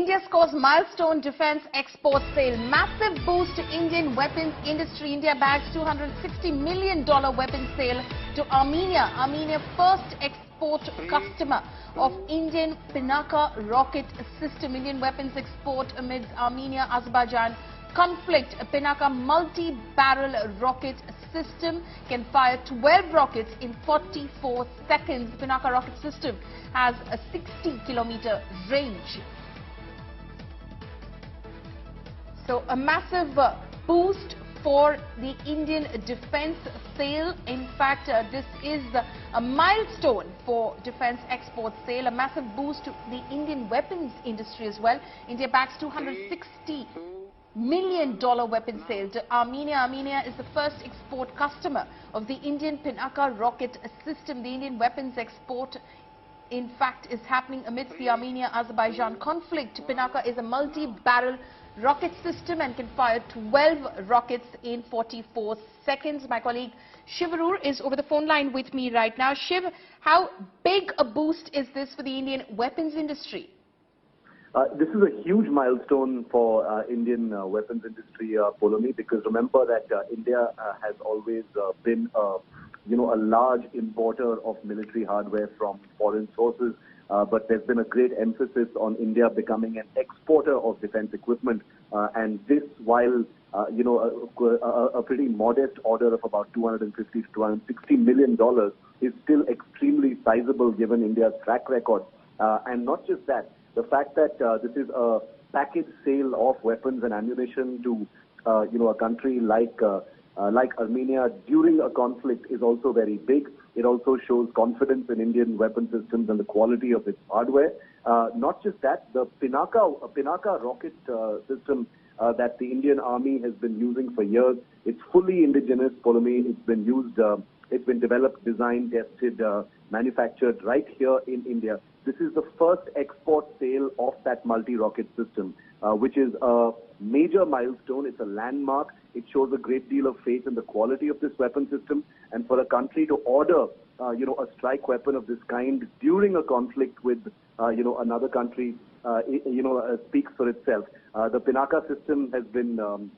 India scores milestone defense export sale. Massive boost to Indian weapons industry. India bags $260 million weapons sale to Armenia. Armenia first export customer of Indian Pinaka rocket system. Indian weapons export amidst Armenia-Azerbaijan conflict. Pinaka multi-barrel rocket system can fire 12 rockets in 44 seconds. The Pinaka rocket system has a 60-kilometer range. So a massive boost for the Indian defense sale. In fact, this is a milestone for defense export sale, a massive boost to the Indian weapons industry as well. India backs $260 million weapons sale to Armenia. Armenia is the first export customer of the Indian Pinaka rocket system. The Indian weapons export, in fact, is happening amidst the Armenia-Azerbaijan conflict. Pinaka is a multi-barrel rocket system and can fire 12 rockets in 44 seconds. My colleague Shiv Arur is over the phone line with me right now. Shiv, how big a boost is this for the Indian weapons industry? This is a huge milestone for Indian weapons industry, Polomi, because remember that India has always been a large importer of military hardware from foreign sources. But there's been a great emphasis on India becoming an exporter of defense equipment, and this, while a pretty modest order of about $250 to $260 million, is still extremely sizable given India's track record. And not just that, the fact that this is a package sale of weapons and ammunition to a country like Armenia during a conflict is also very big. It also shows confidence in Indian weapon systems and the quality of its hardware. Not just that, the Pinaka rocket system that the Indian Army has been using for years, it's fully indigenous, Polomi. It's been used, it's been developed, designed, tested, manufactured right here in India. This is the first export sale of that multi-rocket system, which is a major milestone. It's a landmark. It shows a great deal of faith in the quality of this weapon system. And for a country to order, a strike weapon of this kind during a conflict with, another country, speaks for itself. The Pinaka system has been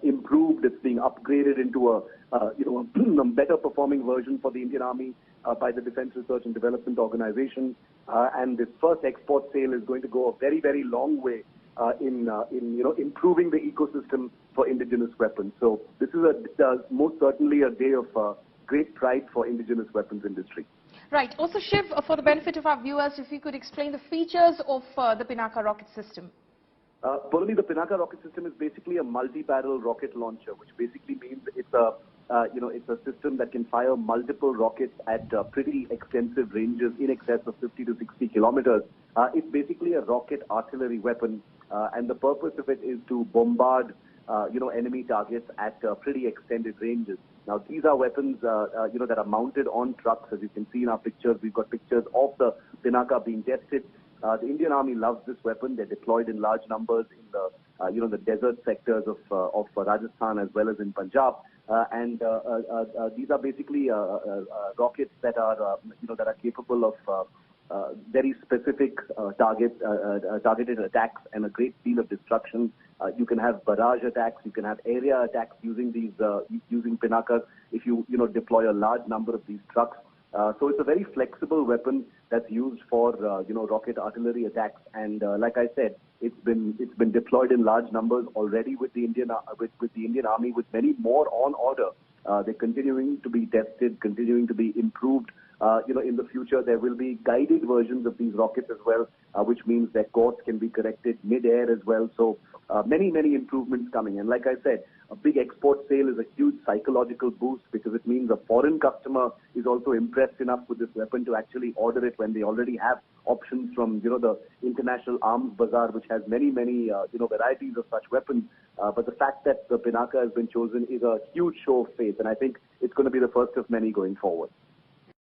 improved. It's being upgraded into a better performing version for the Indian Army by the Defense Research and Development Organization. And this first export sale is going to go a very, very long way in improving the ecosystem for indigenous weapons. So this is most certainly a day of great pride for indigenous weapons industry. Right. Also, Shiv, for the benefit of our viewers, if you could explain the features of the Pinaka rocket system. Polomi, the Pinaka rocket system is basically a multi-barrel rocket launcher, which basically means it's a system that can fire multiple rockets at pretty extensive ranges in excess of 50 to 60 kilometers. It's basically a rocket artillery weapon, and the purpose of it is to bombard enemy targets at pretty extended ranges. Now, these are weapons, that are mounted on trucks. As you can see in our pictures, we've got pictures of the Pinaka being tested. The Indian Army loves this weapon. They're deployed in large numbers in the desert sectors of Rajasthan as well as in Punjab. And these are basically rockets that are capable of very specific targeted attacks and a great deal of destruction. You can have barrage attacks. You can have area attacks using these using Pinakas if you deploy a large number of these trucks. So it's a very flexible weapon that's used for rocket artillery attacks. And like I said, it's been deployed in large numbers already with the Indian Army, with many more on order. They're continuing to be tested, continuing to be improved. In the future, there will be guided versions of these rockets as well, which means their course can be corrected mid-air as well. So many improvements coming. And like I said, a big export sale is a huge psychological boost because it means a foreign customer is also impressed enough with this weapon to actually order it when they already have options from the international arms bazaar, which has many varieties of such weapons. But the fact that the Pinaka has been chosen is a huge show of faith, and I think it's going to be the first of many going forward.